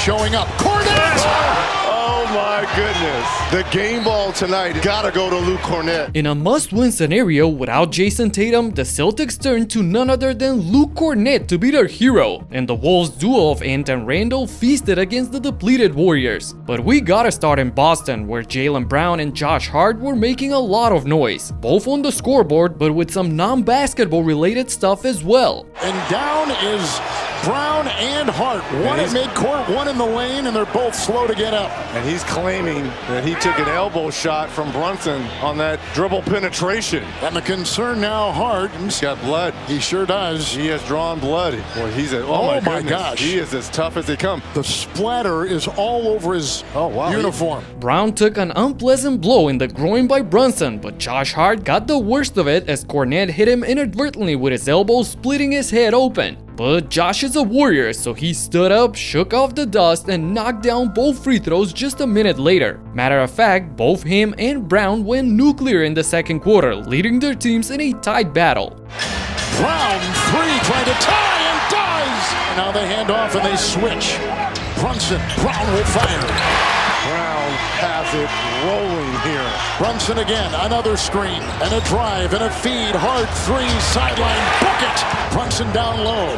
showing up. Kornet! Oh my goodness. The game ball tonight gotta go to Luke Kornet. In a must-win scenario without Jayson Tatum, the Celtics turned to none other than Luke Kornet to be their hero, and the Wolves duo of ANT and Randle feasted against the depleted Warriors. But we gotta start in Boston, where Jaylen Brown and Josh Hart were making a lot of noise, both on the scoreboard but with some non-basketball related stuff as well. And down is Brown and Hart. One at midcourt, one in the lane, and they're both slow to get up. And he's claiming that he took an elbow shot from Brunson on that dribble penetration. And the concern now, Hart. He's got blood. He sure does. He has drawn blood. Boy, he's oh my gosh. He is as tough as they come. The splatter is all over his uniform. Brown took an unpleasant blow in the groin by Brunson, but Josh Hart got the worst of it as Kornet hit him inadvertently with his elbow, splitting his head open. But Josh is a warrior, so he stood up, shook off the dust, and knocked down both free throws just a minute later. Matter of fact, both him and Brown went nuclear in the second quarter, leading their teams in a tight battle. Brown, three, trying to tie, and does! And now they hand off and they switch. Brunson, Brown will fire. Brown has it rolling here. Brunson again, another screen, and a drive, and a feed. Hart, three, sideline, bucket. Brunson down low,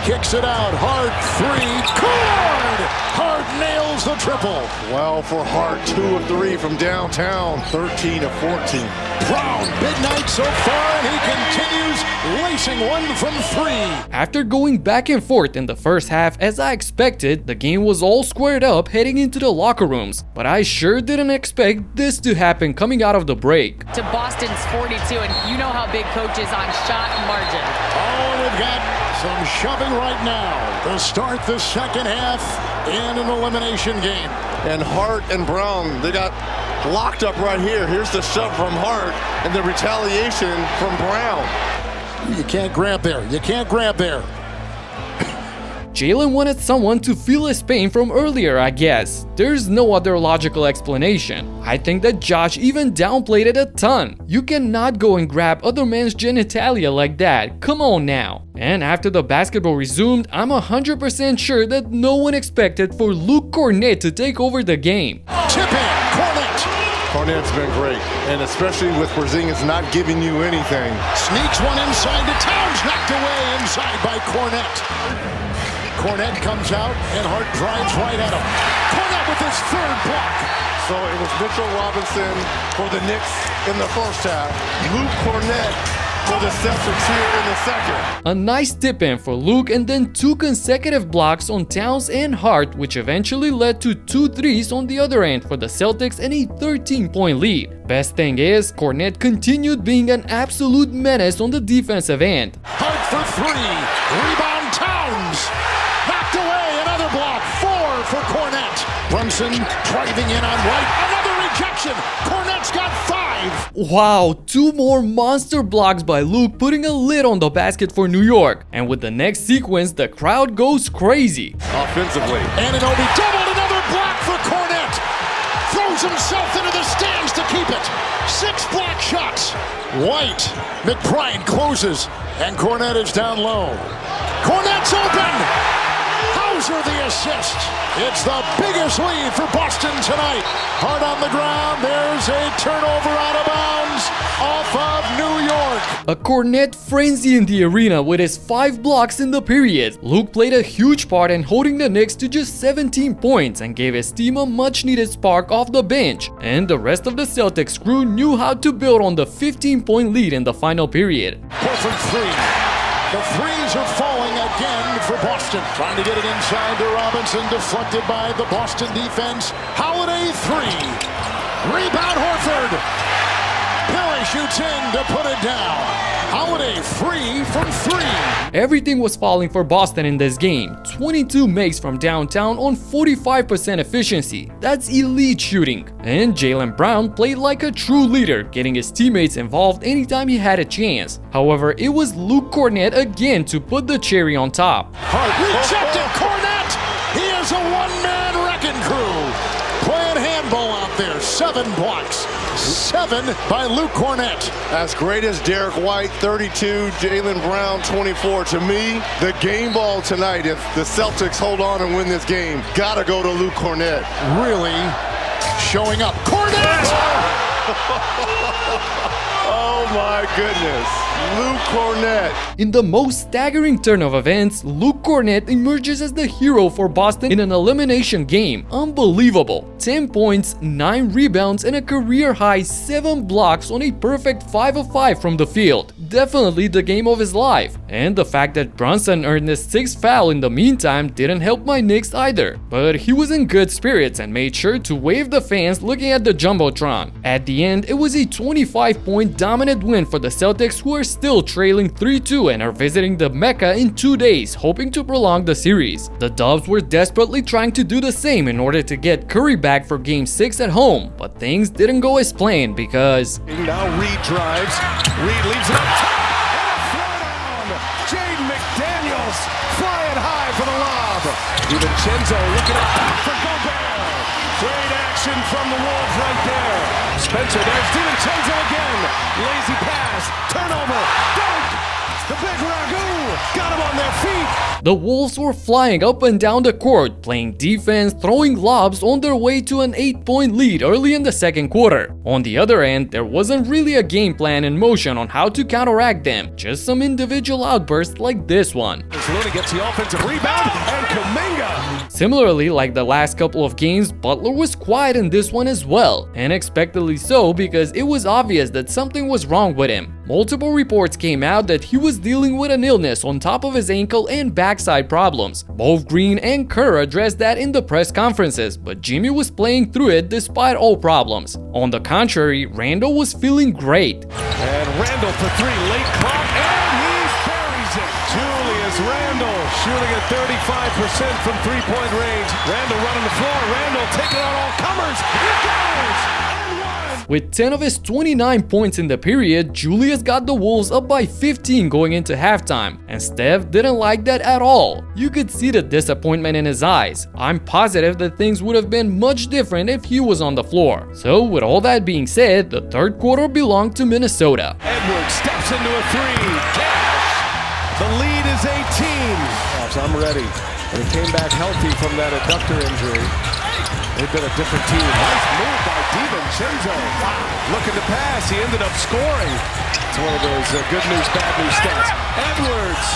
kicks it out. Hart, three, good! Hart nails the triple. Well, for Hart, 2 of 3 from downtown, 13 of 14. Brown, big night so far, and he continues lacing one from 3. After going back and forth in the first half, as I expected, the game was all squared up heading into the locker rooms. But I sure didn't expect this to happen coming out of the break. To Boston's 42, and you know how big Coach is on shot margin. Oh, we've got some shoving right now to start the second half in an elimination game. And Hart and Brown, they got locked up right here. Here's the shove from Hart and the retaliation from Brown. You can't grab there. You can't grab there. Jaylen wanted someone to feel his pain from earlier, I guess. There's no other logical explanation. I think that Josh even downplayed it a ton. You cannot go and grab other man's genitalia like that. Come on now. And after the basketball resumed, I'm 100% sure that no one expected for Luke Kornet to take over the game. Tip in, Kornet. Kornet's been great, and especially with Porzingis not giving you anything. Sneaks one inside to Towns, knocked away inside by Kornet. Kornet comes out, and Hart drives right at him. Kornet with his third block. So it was Mitchell Robinson for the Knicks in the first half. Luke Kornet for the Celtics here in the second. A nice tip-in for Luke, and then 2 consecutive blocks on Towns and Hart, which eventually led to 2 threes on the other end for the Celtics and a 13-point lead. Best thing is, Kornet continued being an absolute menace on the defensive end. Hart for 3. Rebound Towns. Knocked away, another block. 4 for Kornet. Brunson driving in on White. Another rejection. Kornet's got 5. Wow, 2 more monster blocks by Luke, putting a lid on the basket for New York. And with the next sequence, the crowd goes crazy. Offensively. Anunoby doubled, another block for Kornet. Throws himself into the stands to keep it. 6 block shots. White. McBride closes, and Kornet is down low. Kornet's open. Hauser the assist. It's the biggest lead for Boston tonight. Hard on the ground. There's a turnover out of bounds off of New York. A Kornet frenzy in the arena with his 5 blocks in the period. Luke played a huge part in holding the Knicks to just 17 points and gave his team a much-needed spark off the bench. And the rest of the Celtics crew knew how to build on the 15-point lead in the final period. Horford 3. The threes are falling again for Boston. Trying to get it inside to Robinson, deflected by the Boston defense. Holiday 3. Rebound Horford. Perry shoots in to put it down. Holiday 3 from 3. Everything was falling for Boston in this game. 22 makes from downtown on 45% efficiency. That's elite shooting. And Jaylen Brown played like a true leader, getting his teammates involved anytime he had a chance. However, it was Luke Kornet again to put the cherry on top. Hart rejected. Kornet! He is a one-man wrecking crew. Playing handball out there. 7 blocks. 7 by Luke Kornet. As great as Derek White, 32, Jaylen Brown, 24. To me, the game ball tonight, if the Celtics hold on and win this game, gotta go to Luke Kornet. Really showing up. Kornet! Oh my goodness. Luke Kornet. In the most staggering turn of events, Luke Kornet emerges as the hero for Boston in an elimination game. Unbelievable. 10 points, 9 rebounds, and a career-high 7 blocks on a perfect 5 of 5 from the field. Definitely the game of his life. And the fact that Brunson earned his 6th foul in the meantime didn't help my Knicks either. But he was in good spirits and made sure to wave the fans looking at the Jumbotron. At the end, it was a 25-point dominant win for the Celtics, who are still trailing 3-2 and are visiting the Mecca in 2 days, hoping to prolong the series. The Dubs were desperately trying to do the same in order to get Curry back for Game 6 at home, but things didn't go as planned because... Now Reed drives, Reed leaves it up top, and a throwdown! Jaden McDaniels flying high for the lob. DiVincenzo looking up back for Gobert. Great action from the Wolves right there. Spencer, there's DiVincenzo again. Lazy pass, turnover, dunk! The big Ragu got him on their feet. The Wolves were flying up and down the court, playing defense, throwing lobs on their way to an 8-point lead early in the second quarter. On the other end, there wasn't really a game plan in motion on how to counteract them, just some individual outbursts like this one. Looney gets the offensive rebound, and Kuminga. Similarly, like the last couple of games, Butler was quiet in this one as well, unexpectedly so because it was obvious that something was wrong with him. Multiple reports came out that he was dealing with an illness on top of his ankle and backside problems. Both Green and Kerr addressed that in the press conferences, but Jimmy was playing through it despite all problems. On the contrary, Randle was feeling great. And Randle for 3, late clock, and he buries it. Julius Randle shooting at 35% from three-point range. Randle running the floor, Randle taking on all comers. Here goes! With 10 of his 29 points in the period, Julius got the Wolves up by 15 going into halftime, and Steph didn't like that at all. You could see the disappointment in his eyes. I'm positive that things would have been much different if he was on the floor. So with all that being said, the third quarter belonged to Minnesota. Edwards steps into a 3. Cash! The lead is 18. I'm ready. And he came back healthy from that adductor injury. They've been a different team. Nice move by DiVincenzo. Wow. Looking to pass. He ended up scoring. It's one of those good news, bad news stats. Edwards.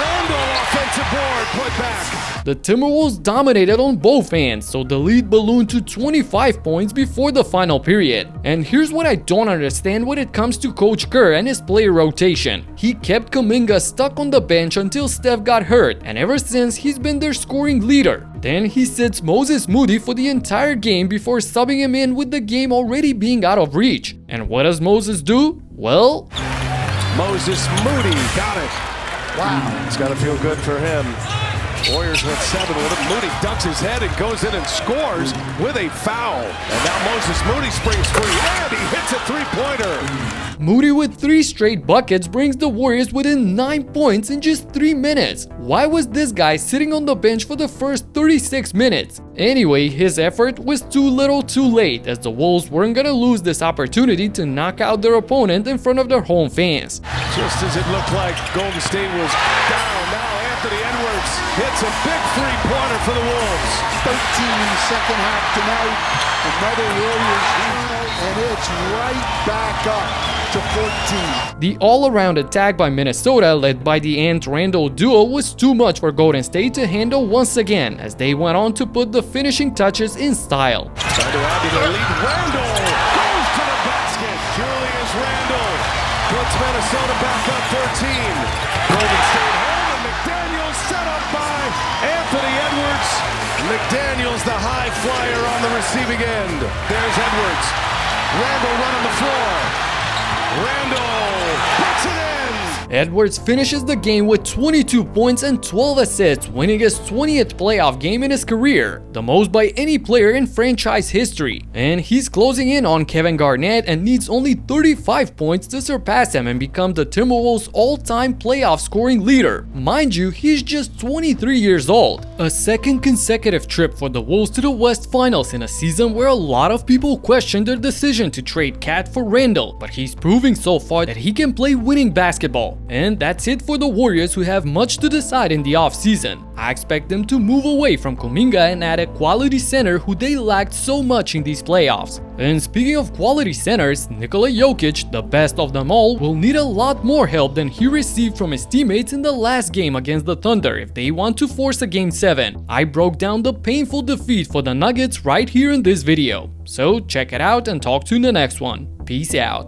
Randle offensive board put back. The Timberwolves dominated on both ends, so the lead ballooned to 25 points before the final period. And here's what I don't understand when it comes to Coach Kerr and his player rotation. He kept Kuminga stuck on the bench until Steph got hurt, and ever since he's been their scoring leader. Then he sits Moses Moody for the entire game before subbing him in with the game already being out of reach. And what does Moses do? Well... Moses Moody got it. Wow. It's got to feel good for him. Warriors went 7 with him. Moody ducks his head and goes in and scores with a foul. And now Moses Moody springs free, and he hits a three-pointer. Moody with 3 straight buckets brings the Warriors within 9 points in just 3 minutes. Why was this guy sitting on the bench for the first 36 minutes? Anyway, his effort was too little too late, as the Wolves weren't gonna lose this opportunity to knock out their opponent in front of their home fans. Just as it looked like Golden State was down, now Anthony Edwards hits a big three-pointer for the Wolves. 13 second half tonight. Another Warriors win, and it's right back up to 14. The all-around attack by Minnesota, led by the ANT Randle duo, was too much for Golden State to handle once again, as they went on to put the finishing touches in style. Trying to add to their lead. Randle goes to the basket. Julius Randle puts Minnesota back up 13. Golden State home, and McDaniels set up by Anthony Edwards. McDaniels, the high flyer on the receiving end. There's Edwards. Randle running the floor. Randle puts it in. Edwards finishes the game with 22 points and 12 assists, winning his 20th playoff game in his career, the most by any player in franchise history. And he's closing in on Kevin Garnett and needs only 35 points to surpass him and become the Timberwolves' all-time playoff scoring leader. Mind you, he's just 23 years old. A second consecutive trip for the Wolves to the West Finals in a season where a lot of people questioned their decision to trade Cat for Randle, but he's proving so far that he can play winning basketball. And that's it for the Warriors, who have much to decide in the offseason. I expect them to move away from Kuminga and add a quality center who they lacked so much in these playoffs. And speaking of quality centers, Nikola Jokic, the best of them all, will need a lot more help than he received from his teammates in the last game against the Thunder if they want to force a Game 7. I broke down the painful defeat for the Nuggets right here in this video. So check it out and talk to you in the next one. Peace out.